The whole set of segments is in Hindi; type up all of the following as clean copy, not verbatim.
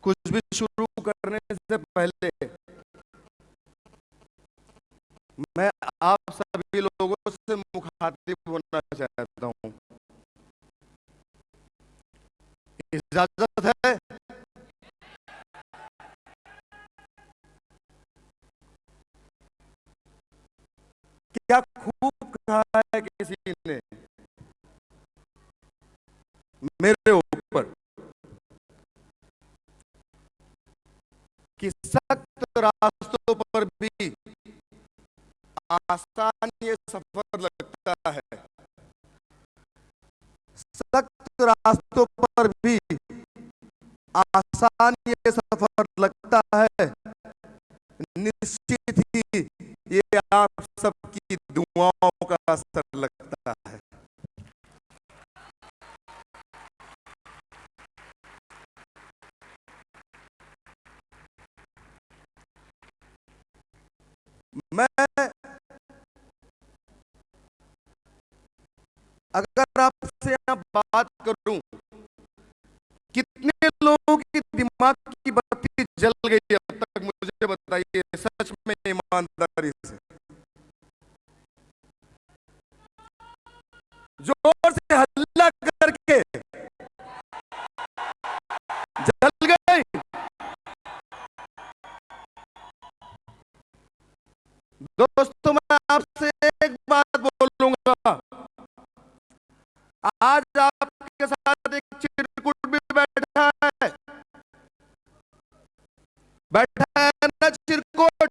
कुछ भी शुरू करने से पहले मैं आप सभी लोगों से मुखातिब होना चाहता हूं। इजाजत है? क्या खूब कहा है किसी ने मेरे ऊपर कि सख्त रास्तों पर भी आसान ये सफर लगता है। सख्त रास्तों पर भी आसान ये सफर लगता है। निश्चित ही ये आप सबकी दुआओं का असर लगता है। मैं अगर आपसे यहाँ बात करूं, कितने लोगों की दिमाग की बत्ती जल गई अब तक, मुझे बताइए सच में ईमानदारी से। जोर से हल्ला करके जल गए। दोस्तों मैं आपसे एक बात बोलूंगा, आज आपके साथ एक चिरकुट भी बैठा है ना चिरकुट।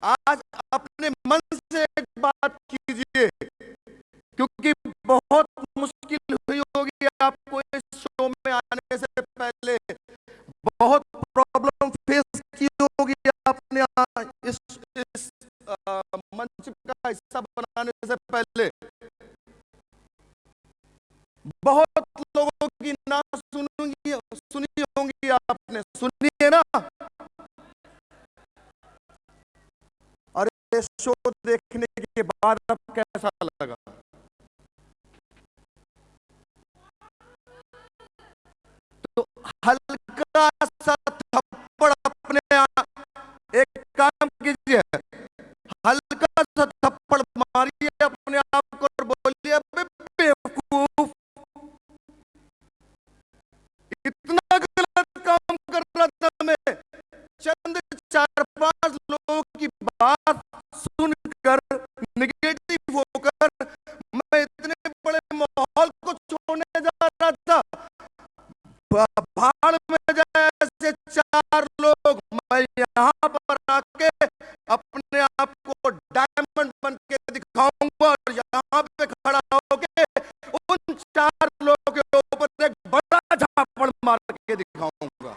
आज अपने मन से एक बात कीजिए, क्योंकि बहुत मुश्किल हुई होगी आपको इस शो में आने से पहले। बहुत प्रॉब्लम फेस की होगी आपने इस मंच का हिस्सा बनाने से पहले। बहुत लोगों की ना सुनी होंगी आपने, सुनी है ना। और ये शो देखने के बाद अब कैसा लगा? तो हल्का सा थप्पड़ अपने एक काम कीजिए, हल्का सा थप्पड़ मारिए अपने आप को और बोलिए अबे बेवकूफ, इतना गलत काम कर रहा था मैं। चंद 4-5 लोगों की बात सुनकर, निगेटिव होकर मैं इतने बड़े माहौल को छोड़ने जा रहा था। भाड़ में जाए ऐसे 4 लोग, मैं यहाँ पर आके अपने आप को डायमंड बन के दिखाऊंगा और यहाँ पे खड़ा होके उन 4 लोगों के ऊपर एक बड़ा झापड़ मार के दिखाऊंगा।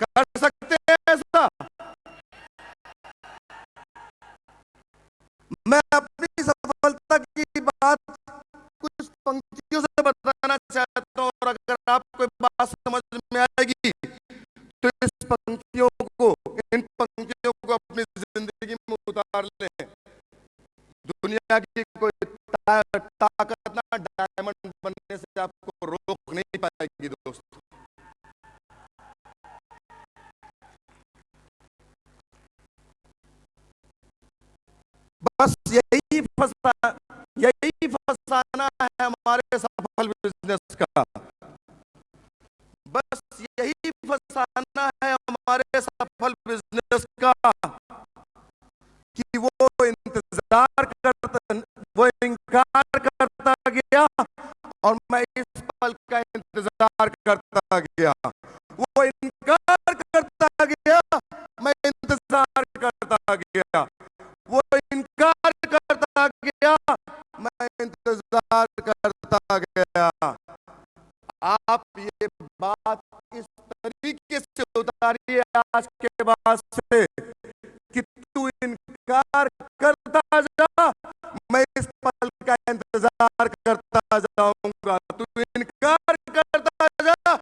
कर सकते हैं ऐसा? मैं अपनी सफलता की बात कुछ पंक्तियों से बताना चाहता हूं, और अगर आपको बात समझ में आएगी तो इन पंक्तियों को अपनी जिंदगी में उतार लें। दुनिया की कोई ताकत ना डायमंड बनने से आपको रोक नहीं पाएगी दोस्तों। बस यही फसाना है हमारे सफल बिजनेस का। बस यही फसाना है हमारे सफल बिजनेस का कि वो इनकार करता गया और मैं इस पल का इंतजार करता गया। वो इनकार करता गया, मैं इंतजार करता गया। वो इनकार करता गया, मैं इंतजार करता गया। आप ये बात इस तरीके से उतारिए आज के बाद से कि तू इनकार करता जा, मैं इस पल का इंतजार करता जाऊंगा। तू इनकार करता जा,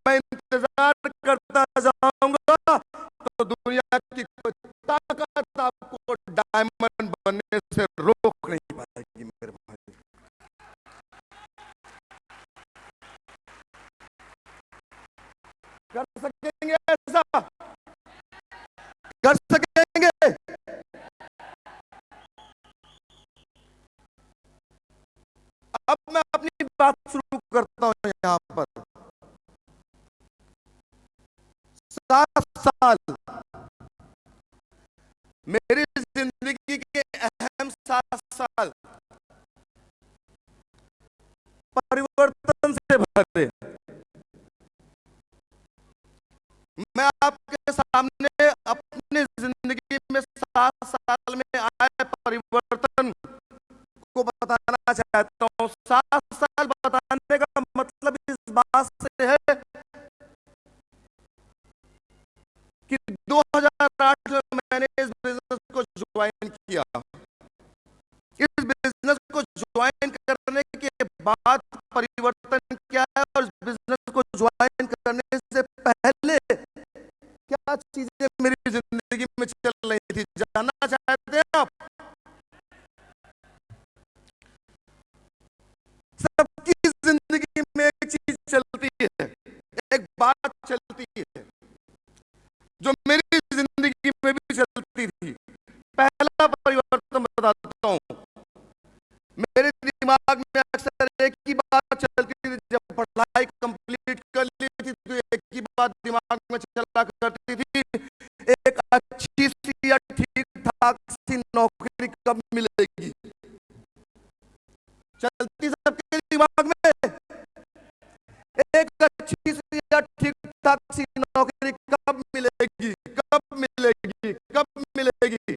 मैं इंतजार करता जाऊंगा। तो दुनिया की कोई ताकत आपको डायमंड होने से रोक नहीं पाएगी मेरे भाई। कर सकेंगे ऐसा? कर सकेंगे? अब मैं अपनी बात शुरू करता हूं यहां पर। 7 साल मेरी जिंदगी के अहम 7 साल परिवर्तन से भरे। मैं आपके सामने अपनी जिंदगी में 7 साल में आए परिवर्तन को बताना चाहता हूं। 7 साल बताने का मतलब इस बात से है कि 2008 में मैंने इस बिजनेस को ज्वाइन किया। इस बिजनेस को ज्वाइन करने के बाद परिवर्तन क्या है, और इस बिजनेस को ज्वाइन करने से पहले क्या चीजें मेरी जिंदगी में चल रही थी, जानना चाहते हैं आप? सबकी जिंदगी में एक चीज चलती है, एक बात चलती है जो मेरी जिंदगी में भी चलती थी। पहला परिवर्तन बताता हूं। मेरे दिमाग में अक्सर एक ही बात चलती थी। जब पढ़ाई कंप्लीट कर ली थी तो एक ही बात दिमाग में चला करती थी, एक अच्छी सी या ठीक ठाक सी नौकरी कब मिलेगी। चलती सबके दिमाग में एक अच्छी सी या ठीक ठाक सी नौकरी कब मिलेगी, कब मिलेगी, कब मिलेगी।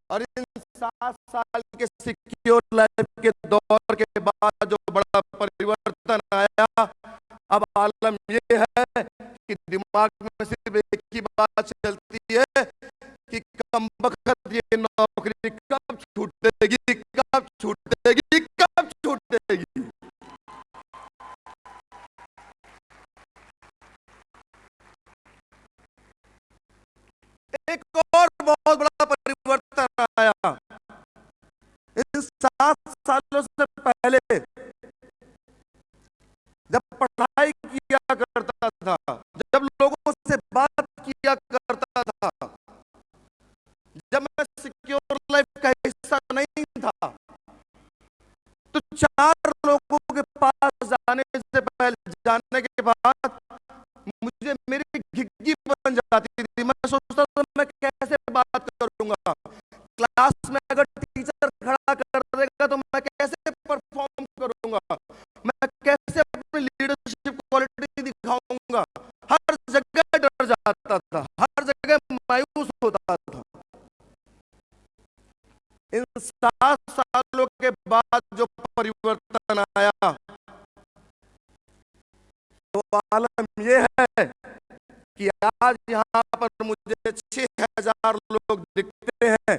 और इन 7 साल के सिक्योर लाइफ के दौर के बाद जो बड़ा परिवर्तन आया, अब आलम ये है कि दिमाग में सिर्फ एक ही बात चलती है कि कमबख्त ये नौकरी कब छूटेगी, कब छूटेगी, कब छूटेगी। एक और बहुत बड़ा परिवर्तन आया इन 7 सालों से पहले। जब पढ़ाई किया करता था, जब लोगों से बात किया करता था, जब मैं सिक्योर लाइफ का हिस्सा नहीं था, तो 4 लोगों के पास जाने से पहले, जाने के बाद मुझे मेरी घिग्गी बन जाती थी। मैं सोचता था मैं कैसे बात करूंगा, क्लास में अगर टीचर खड़ा कर देगा तो मैं कैसे परफॉर्म करूंगा, मैं कैसे अपनी लीडरशिप क्वालिटी दिखाऊंगा। हर जगह डर जाता था, हर जगह मायूस होता था। इन 7 सालों के बाद जो परिवर्तन आया, तो आलम ये है कि आज यहाँ पर मुझे 6000 लोग दिखते हैं,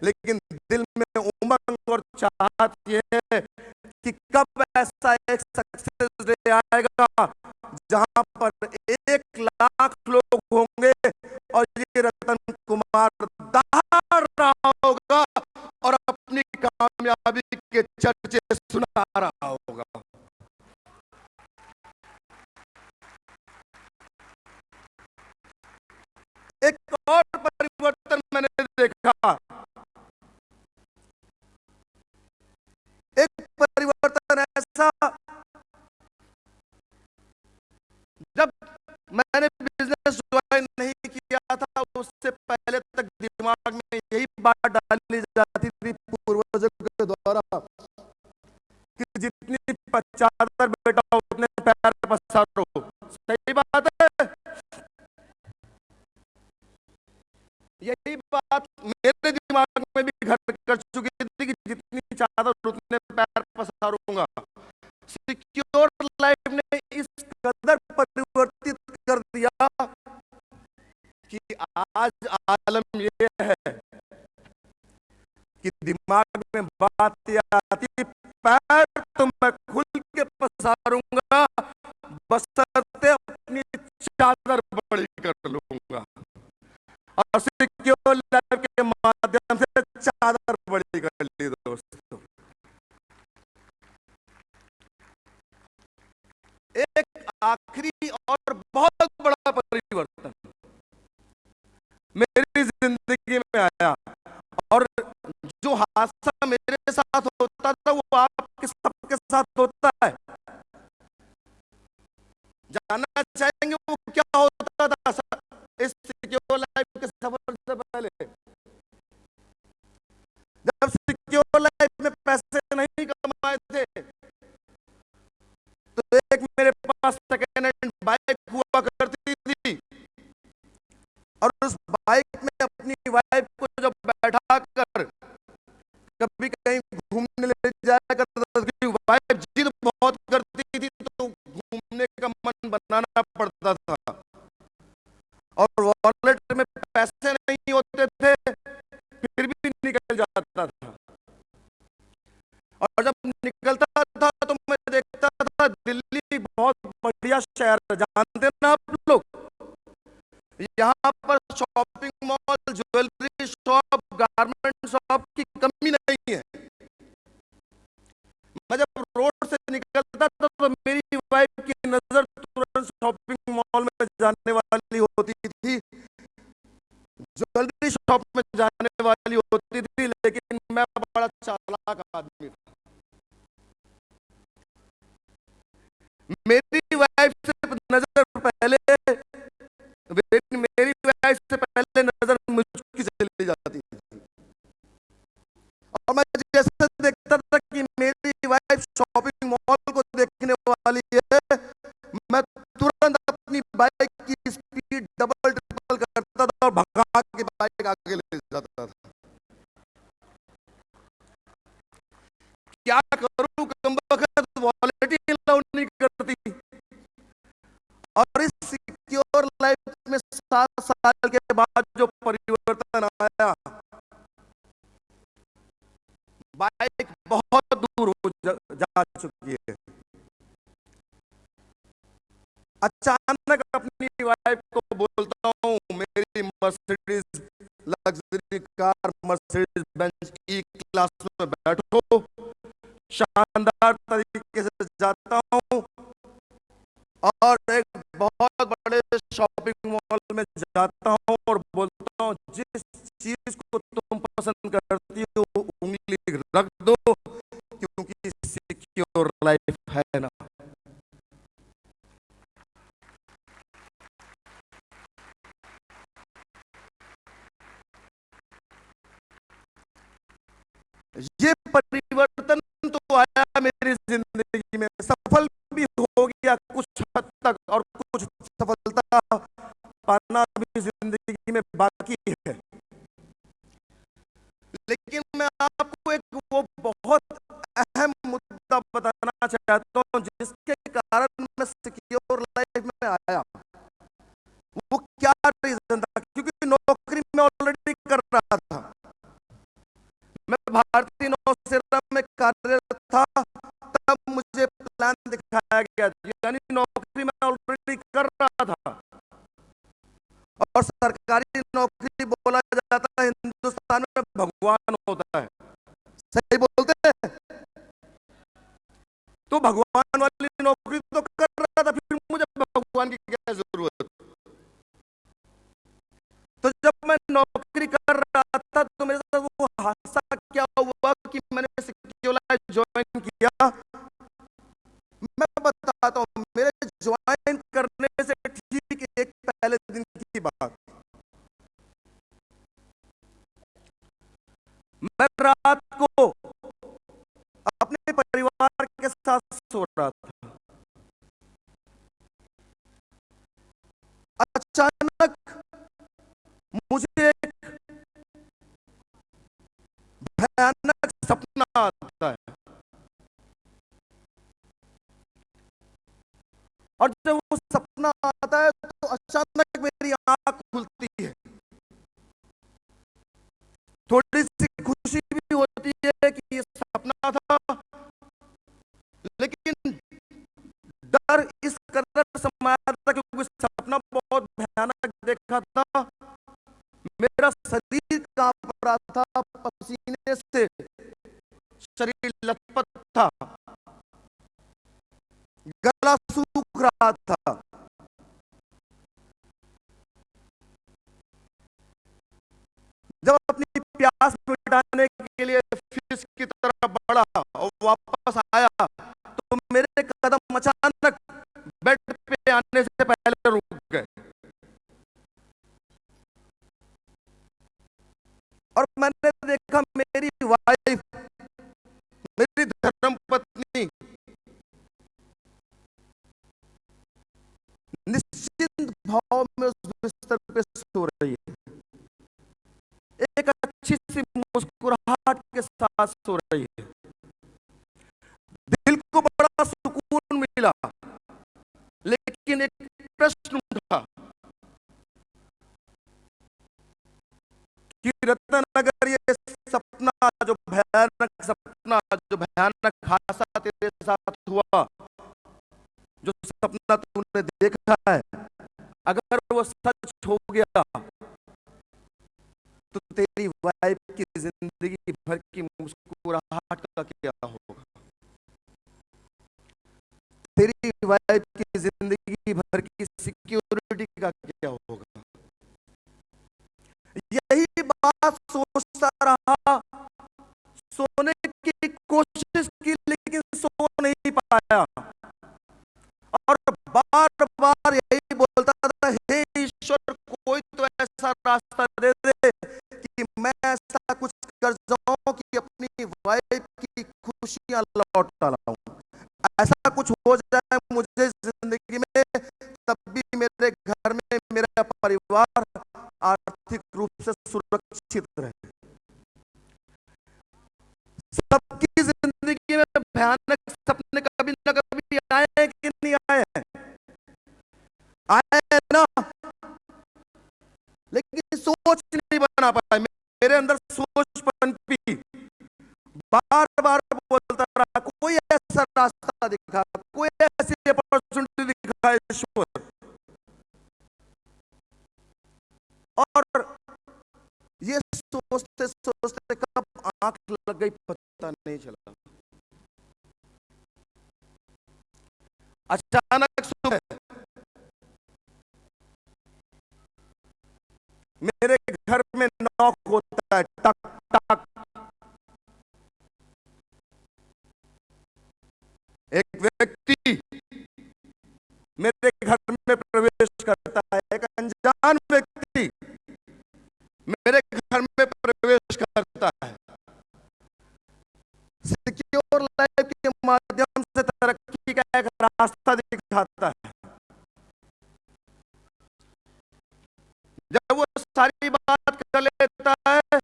लेकिन दिल में उमंग और चाहत ये है कि कब ऐसा एक सक्सेस डे आएगा जहां पर 1 लाख लोग होंगे और ये रतन कुमार दहाड़ रहा होगा और अपनी कामयाबी के चर्चे सुना रहा होगा। एक और परिवर्तन मैंने देखा, एक परिवर्तन ऐसा, जब मैंने बिजनेस ज्वाइन नहीं किया था उससे पहले तक दिमाग में यही बात डाली जाती थी पूर्वजों के द्वारा कि जितनी चादर बेटा उतने पैर पसारो। सही बात है। यही बात मेरे दिमाग में भी घर कर चुकी थी कि जितनी चादर उतने पैर पसारूंगा। सिक्योर लाइफ ने इस कदर परिवर्तित कर दिया कि आज आलम ये है कि दिमाग में बात आती, पैर तो मैं खुल के पसारूंगा, बशर्ते अपनी चादर बड़ी कर लूंगा। और सिक्योर लाइफ के माध्यम से चादर आखिरी और बहुत बड़ा परिवर्तन मेरी जिंदगी में आया। और जो हादसा मेरे साथ होता था वो आपके सबके साथ होता है। जानना चाहेंगे वो क्या होता था इस सिक्योर लाइफ के सफर से पहले? जब सिक्योर लाइफ में पैसे नहीं कमाए थे तो एक मेरे पास सेकेंड हैंड बाइक हुआ करती थी, और उस बाइक में अपनी वाइफ को जब बैठा कर कभी कहीं घूमने ले जाया करता था, क्योंकि वाइफ जिद बहुत करती थी तो घूमने का मन बनाना पड़ता था, और वॉलेट में पैसे नहीं होते थे फिर भी निकल जाता था। और जब निकलता था तो मैं देखता था दिल्ली बहुत बढ़िया शहर है, जानते ना आप लोग। यहाँ पर shopping mall, jewellery shop, garment shop की कमी नहीं है। मैं जब रोड से निकलता था तो मेरी वाइफ की नजर तुरंत शॉपिंग मॉल में जाने वाली होती थी, ज्वेलरी शॉप में जाने वाली होती थी, लेकिन मैं बड़ा चालाक आदमी था। मेरी वाइफ से नजर पहले मेरी वाइफ से पहले नजर मुझकी चली जाती थी, और मैं जैसे देखता था कि मेरी वाइफ शॉपिंग मॉल को देखने वाली है, मैं तुरंत अपनी बाइक की स्पीड डबल ट्रिपल करता था और भगा के बाइक आगे ले जाता था। क्या करूं, कमबख्त वॉलेट ही अलाउ नहीं करती। और इस सिक्योर लाइफ में 7 साल के बाद जो परिवर्तन आया, बाइक बहुत दूर हो जा चुकी है। अचानक अपनी वाइफ को बोलता हूँ मेरी Mercedes luxury car Mercedes Benz ई क्लास में बैठो, शानदार तरीके से जाता हूँ और एक बहुत बड़े शॉपिंग मॉल में जाता हूँ और बोलता हूँ जिस चीज को तुम पसंद करती हो उंगली रख दो, क्योंकि सिक्योर लाइफ है ना। ये परिवर्तन तो आया मेरी जिंदगी में, सफल भी हो गया कुछ हद तक, और कुछ सफलता पाना भी जिंदगी में बाकी है। लेकिन मैं आपको एक वो बहुत अहम मुद्दा बताना चाहता हूं जिसके कारण मैं सिक्योर लाइफ में आया। वो क्या रीजन था? क्योंकि नौकरी में ऑलरेडी कर रहा था, मैं भारतीय नौसेना में कार्यरत था, तब मुझे प्लान दिखाया गया, यानी नौकरी में ऑलरेडी कर रहा था। और सरकारी नौकरी बोला जाता है हिंदुस्तान में भगवान होता है, सही बोलते हैं? तो भगवान वाली नौकरी तो कर रहा था, फिर मुझे भगवान की क्या जरूरत? तो जब मैं नौकरी कर रहा था तो मेरे साथ वो हादसा क्या हुआ कि मैंने सिक्योर लाइफ ज्वाइन किया। मैं बताता हूँ, मेरे ज्वाइन करने से ठीक एक पहले दिन की बात, मैं रात को अपने परिवार के साथ सो रहा था। अचानक मुझे एक भयानक सपना आता है, और जब वो सपना आता है तो अचानक मेरी आंख खुलती है। थोड़ी सी खुशी भी होती है कि ये सपना था, लेकिन डर इस कदर समाया था क्योंकि सपना बहुत भयानक देखा था। मेरा शरीर कांप रहा था, पसीने से शरीर लथपथ था, गला सूख रहा था, जब अपनी प्यास मिटाने के लिए फिश की तरफ बढ़ा और वापस आया तो मेरे कदम अचानक बेड पे आने से पहले रुक गए और मैंने देखा मेरी वाइफ, मेरी धर्म पत्नी निश्चिंत भाव में उस बिस्तर पे सो रही है, एक अच्छी सी मुस्कुराहट के साथ सो रही है। दिल को बड़ा सुकून मिला, लेकिन एक प्रश्न उठा कि रत्न अगर ये सपना जो भयानक हादसा तेरे साथ हुआ, जो सपना तूने देखा है, अगर वो सच हो गया तो तेरी वाइफ की जिंदगी भर की मुस्कुराहट का क्या होगा, तेरी वाइफ की जिंदगी भर की सिक्योरिटी का क्या होगा। यही बात सोचता रहा, सोने की कोशिश की लेकिन सो नहीं पाया और बार बार यही बोलता था, हे ईश्वर कोई तो ऐसा रास्ता दे दे कि मैं ऐसा कुछ कर जाऊं कि अपनी वाइफ की खुशियां लौट लाऊं, ऐसा कुछ हो जाए मुझे जिंदगी में, तब भी मेरे घर में मेरा परिवार आर्थिक रूप से सुरक्षित रहे। सबकी जिंदगी में भयानक सपने कभी ना कभी आए हैं कि नहीं आए हैं, आए हैं ना, लेकिन सोच नहीं बना पाए। मेरे अंदर सोच पनपी, बार बार बोलता रहा, कोई ऐसा रास्ता दिखा, कोई ऐसी अपॉर्चुनिटी दिखा ईश्वर। और ये सोचते सोचते कब आंख लग गई पता नहीं चला। अचानक सुबह मेरे घर में नॉक होता है, टक टक। एक व्यक्ति मेरे घर में प्रवेश करता है, एक अनजान व्यक्ति मेरे घर में प्रवेश करता है, सिक्योर लाइफ के माध्यम से तरक्की का एक रास्ता दिखाता है। जब वो सारी बात कर लेता है,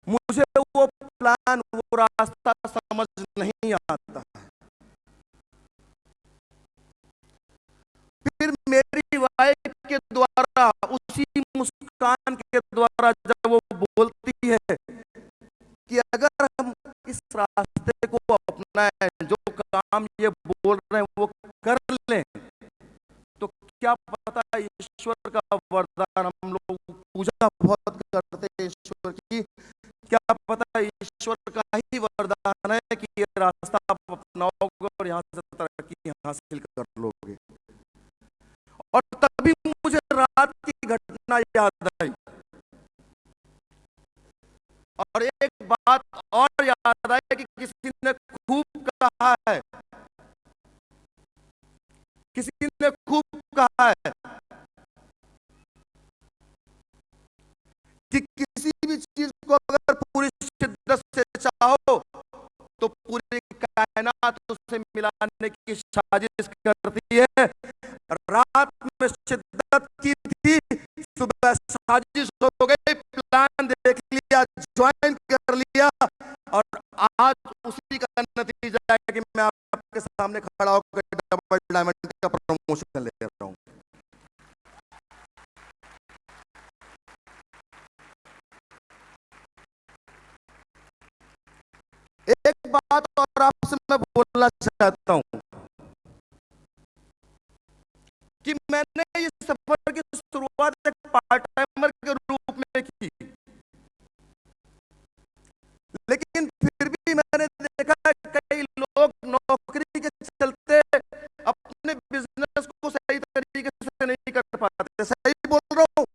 मुझे वो प्लान, वो रास्ता समझ नहीं आता। फिर मेरी वाइफ के द्वारा, उसी मुस्कान के द्वारा जब वो बोलती है कि अगर हम इस रास्ते को अपनाएं, जो काम ये बोल रहे हैं वो कर लें, तो क्या पता ईश्वर का वरदान, हम लोग पूजा बहुत करते हैं ईश्वर की, क्या पता ईश्वर का ही वरदान है कि ये रास्ता आप अपनाओगे और यहाँ से तरक्की हासिल कर लोगे। और तभी मुझे रात की घटना याद आई और एक बात और याद आई कि किसी ने खूब कहा है, किसी ने खूब कहा है कि किसी भी चीज को अगर पूरी शिद्दत से चाहो तो पूरी कायनात उसे मिलाने की साजिश करती है। रात में शिद्दत की थी, सुबह साजिश हो गई, प्लान देख लिया, ज्वाइन कर लिया और आज उसी का नतीजा है कि मैं आपके सामने खड़ा होकर डबल डायमंड का प्रमोशन ले रहा हूं। एक बात और आपसे मैं बोलना चाहता हूं कि मैंने इस सफर की शुरुआत एक पार्ट टाइमर के रूप में की, लेकिन फिर भी मैंने देखा कई लोग नौकरी के चलते अपने बिजनेस को सही तरीके से नहीं कर पाते। सही बोल रहा हूं?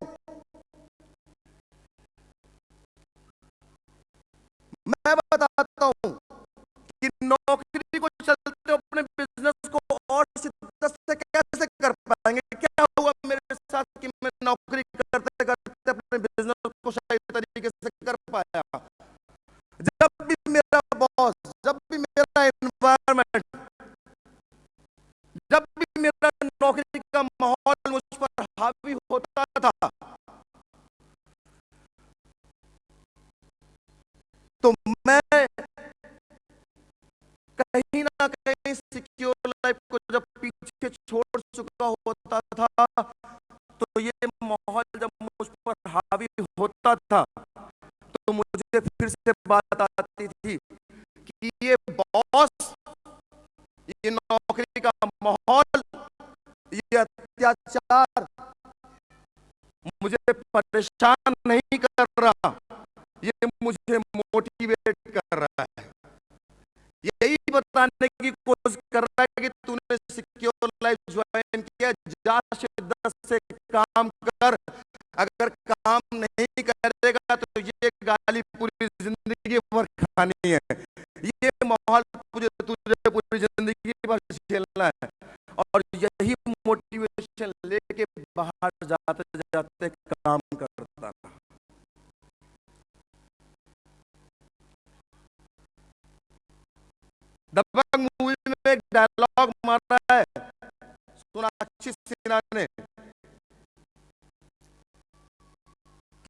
बताएंगे क्या हुआ मेरे साथ कि मैं नौकरी करते करते अपने बिजनेस को सही तरीके से कर पाया। जब भी मेरा बॉस, जब भी मेरा एनवायरनमेंट, जब भी मेरा नौकरी का माहौल मुझ पर हावी होता था, तो मैं कहीं ना कहीं सिक्योर लाइफ को जब पीछे छोड़ चुका होता था, तो ये माहौल जब मुझ पर हावी होता था, तो मुझे फिर से बात आती थी कि ये बॉस, ये नौकरी का माहौल, ये अत्याचार मुझे परेशान नहीं कर रहा, ये मुझे मोटिवेट कर रहा है। यही बताने की कोशिश कर रहा है कि तूने सिक्योर लाइफ ज्वाइन किया, जा शिद्दत से काम कर। अगर काम नहीं करेगा तो ये गाली पूरी जिंदगी भर खानी है, ये माहौल तुझे पूरी जिंदगी भर झेलना है। और यही मोटिवेशन लेके बाहर जाते जाते काम करता रहा। दबंग मूवी में एक डायलॉग मारा है सोनाक्षी सिन्हा ने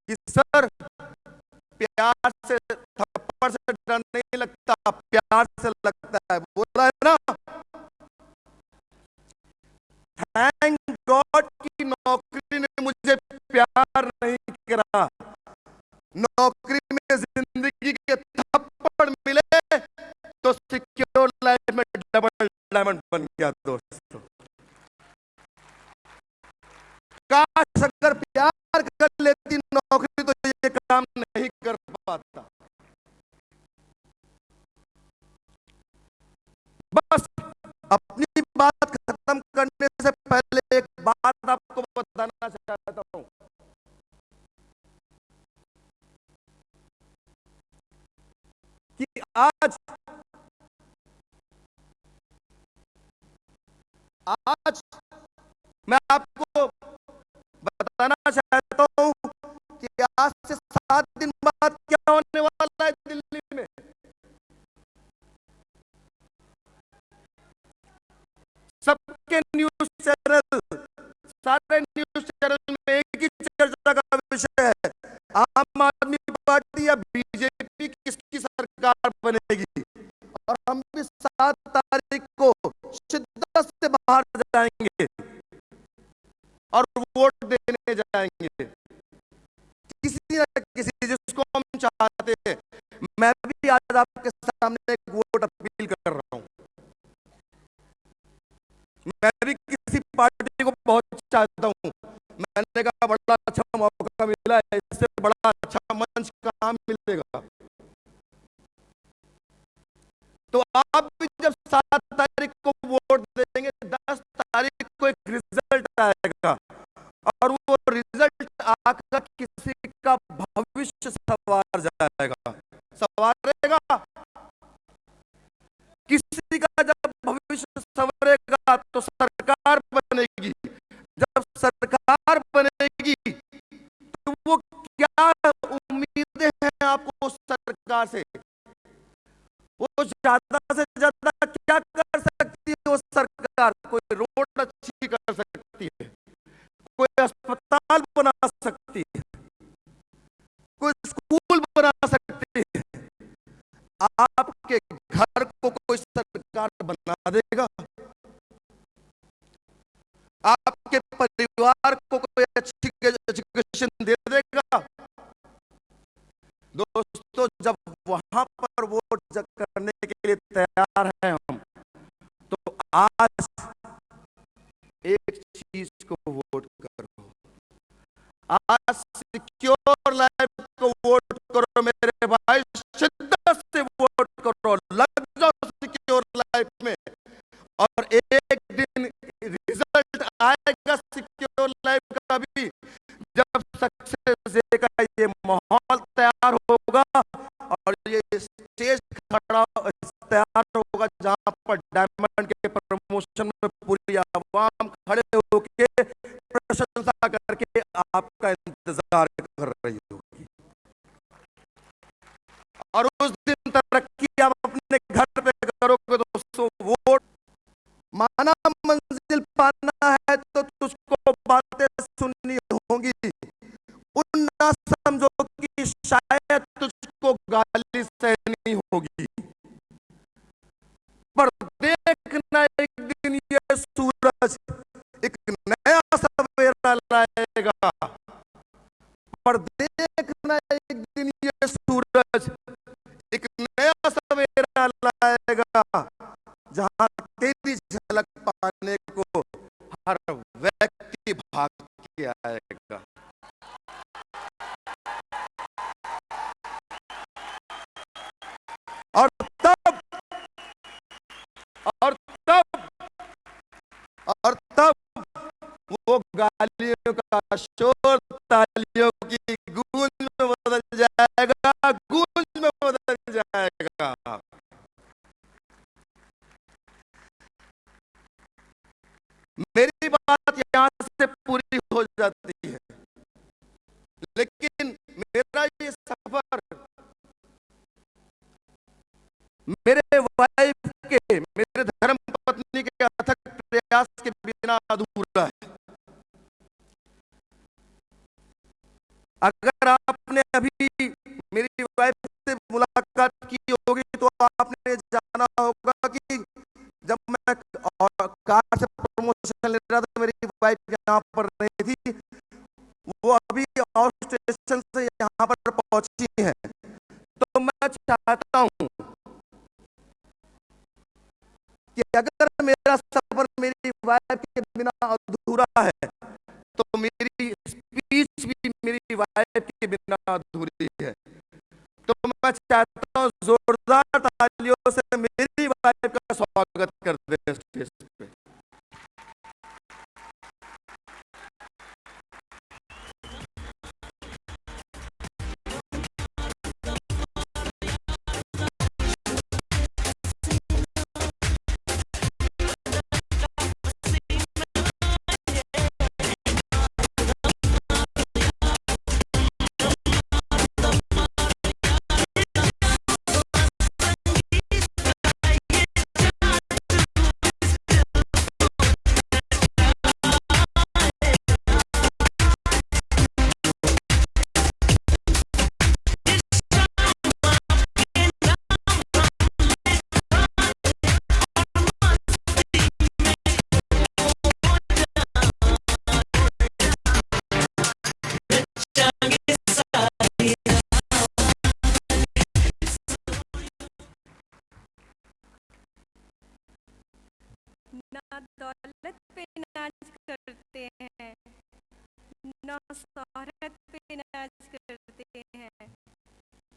कि सर, प्यार से, थप्पड़ से डर नहीं लगता, प्यार से लगता है। बोला है ना, थैंक गॉड की नौकरी ने मुझे प्यार नहीं करा, नौकरी में जिंदगी के थप्पड़ मिले तो सिक्योर लाइफ में डबल डायमंड बन गया दोस्तों। काश अगर प्यार कर लेती नौकरी तो ये काम नहीं कर पाता। बस अपनी बात खत्म करने से पहले एक बात आपको बताना चाहता हूं कि आज आज मैं आपको बताना चाहता हूं कि आज से 7 दिन बाद क्या होने वाला है दिल्ली में। सबके न्यूज चैनल, सारे न्यूज चैनल में एक ही चर्चा का विषय है, आम आदमी पार्टी या बीजेपी किसकी सरकार बनेगी। और हम भी 7 तारीख को शिद्दत से बाहर जाएंगे और वोट देने जाएंगे, किसी न किसी जिसको हम चाहते हैं। मैं भी आज आपके सामने एक वोट अपील कर रहा हूं। मैं भी किसी पार्टी को बहुत चाहता हूं। मैंने कहा बड़ा अच्छा मौका मिला है, इससे बड़ा अच्छा मंच कहां मिलेगा। तो आप भी जब 7 तारीख को वोट देंगे, 10 तारीख को एक रिजल्ट आएगा और वो रिजल्ट आकर किसी का भविष्य संवार जाएगा, संवारेगा। किसी का जब भविष्य संवरेगा तो सरकार बनेगी, जब सरकार बनेगी तो वो क्या उम्मीदें हैं आपको उस सरकार से, वो ज्यादा से ज्यादा क्या कर सकती है वो सरकार। कोई रोड अच्छी कर सकती है, कोई अस्पताल बना सकती है, कोई स्कूल बना सकती है। आपके घर को कोई सरकार बना देगा, आपके परिवार को कोई अच्छी एजुकेशन दे देगा। दोस्तों, जब वहां पर वोट करने के लिए तैयार हैं हम, तो आज एक चीज को वोट करो, आज सिक्योर लाइफ को वोट करो मेरे भाई, शिद्दत से वोट करो, लग जाओ सिक्योर लाइफ में। और एक दिन रिजल्ट आएगा सिक्योर लाइफ का भी, जब सक्सेस डे का ये माहौल तैयार होगा और ये स्टेज खड़ा तैयार होगा, जहां पर डायमंड के प्रमोशन में पूरी आवाम खड़े होके प्रशंसा करके आपका इंतजार कर रही होगी। और उस दिन तरक्की आप अपने घर पे करोगे दोस्तों। वोट माना मंजिल पाना है तो तुझको बातें सुननी होंगी, उन ना समझो कि शायद तुझको गाली सहनी होगी। पर देखना एक दिन ये सूरज एक नया सवेरा लाएगा। पर देखना एक दिन ये सूरज एक नया सवेरा लाएगा, जहां तेरी झलक पाने को हर व्यक्ति भाग के आएगा। और तब और तब और तब वो गालियों का शोर तालियों की गूंज में बदल जाएगा, गूंज में बदल जाएगा। मेरी बात यहां से पूरी हो जाती है, लेकिन मेरा ये सफर मेरे वाइफ के, मेरे धर्म पत्नी के अथक प्रयास के बिना अधूरा है। अगर आपने अभी मेरी वाइफ से मुलाकात की होगी तो आपने जाना होगा कि जब मैं कार से प्रमोशन ले रहा था, मेरी वाइफ यहाँ पर नहीं थी, वो अभी और स्टेशन से यहाँ पर पहुंची है। तो मैं चाहता हूं कि अगर मेरा सफर मेरी वाइफ के बिना अधूरा है तो मेरी स्पीच भी मेरी वाइफ के बिना अधूरी है। तो मैं चाहता हूं जोरदार तालियों से मेरी वाइफ का स्वागत कर दे स्टेज पे। ना दौलत पे नाज करते हैं, ना शोहरत पे नाज करते हैं,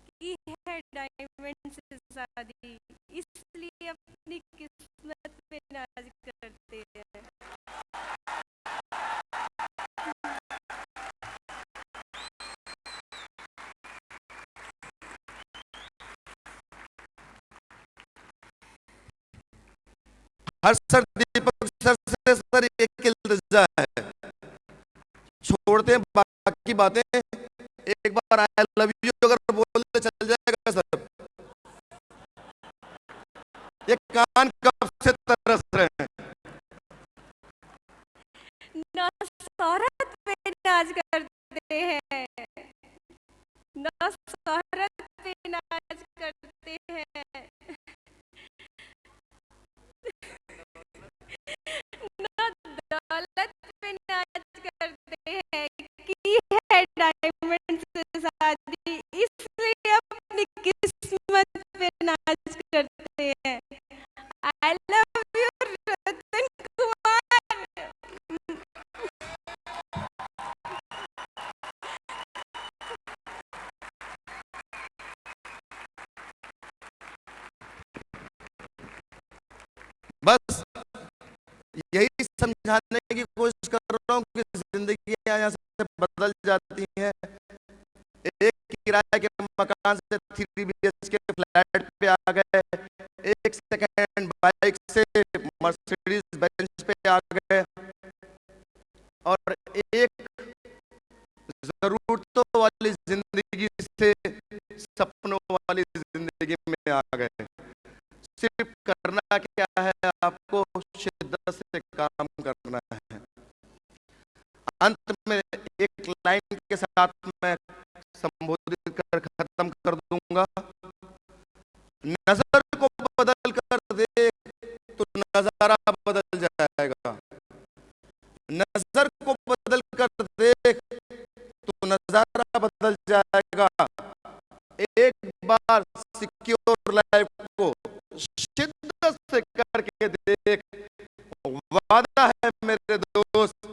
की है डायमंड से शादी, इसलिए अपनी किस्मत पे नाज करते हैं। हर सर दीपक सर से सर एक इल्तिजा है, छोड़ते हैं बाकी बातें, एक बार आई लव यू अगर बोलते चल जाएगा सर। ये कान कब से तरस रहे हैं। ना शोहरत पे नाज करते हैं, ना शोहरत पे नाज करते हैं, ना दौलत पे नाज करते हैं, की है डायमंड से शादी, इसलिए अपनी किस्मत पे नाज करते हैं। I love you Ratan Kumar. बस यही समझाने की कोशिश कर रहा हूँ कि जिंदगी यहाँ से बदल जाती है। एक किराए के मकान से 3 BHK फ्लैट पे आ गए, एक सेकंड बाइक से मर्सिडीज बेंच पे आ गए और एक जरूरतों वाली जिंदगी से सपनों वाली जिंदगी में आ गए। सिर्फ करना क्या है, आपको शिद्दत से काम करना है। अंत में एक लाइन के साथ मैं संबोधित कर खत्म कर दूंगा। नजर को बदल कर देख तो नजारा बदल जाएगा, नजर को बदल कर देख तो नजारा बदल जाएगा। एक बार सिक्योर लाइफ को शिद्दत से करके देख, वादा है मेरे दोस्त,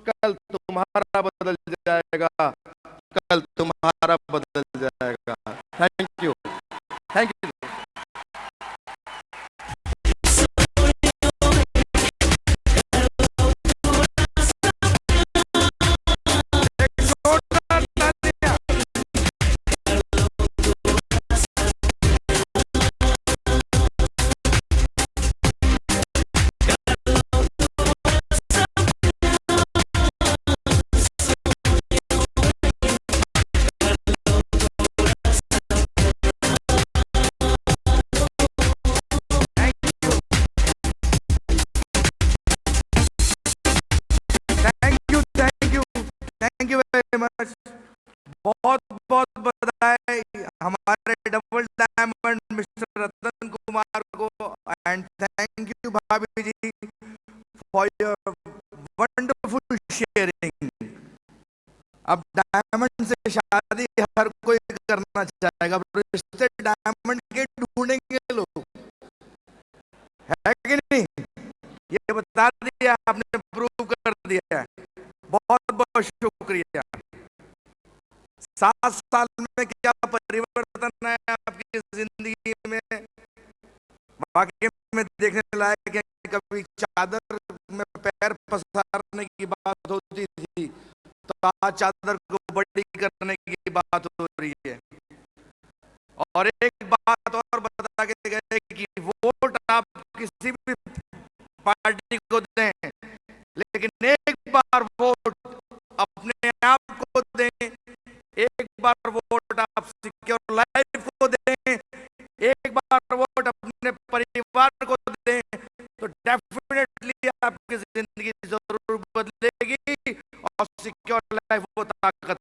कल तुम्हारा बदल जाएगा, कल तुम्हारा बदल जाएगा। Thank you, thank you. Thank you very much. बहुत बहुत बधाई हमारे double diamond mister Ratan Kumar को, एंड थैंक यू भाभी जी फॉर योर वंडरफुल शेयरिंग। अब डायमंड से शादी हर कोई करना चाहेगा, रिश्ते डायमंड के ढूंढेंगे लोग, है कि नहीं? ये बता दिया आपने, प्रूव कर दिया है। बहुत बहुत शुक्रिया। 7 साल में क्या परिवर्तन है आपकी जिंदगी में, वाकई में देखने लायक है। कभी चादर में पैर पसारने की बात होती थी, तो आज चादर को बड़ी करने की बात हो रही है। और एक बात और बता के गए कि वोट आप किसी भी पार्टी को दें, लेकिन एक बार वोट अपने आप को दें, एक बार वोट आप सिक्योर लाइफ को दें, एक बार वोट अपने परिवार को दें, तो डेफिनेटली आपकी जिंदगी जरूर बदलेगी और सिक्योर लाइफ वो ताकत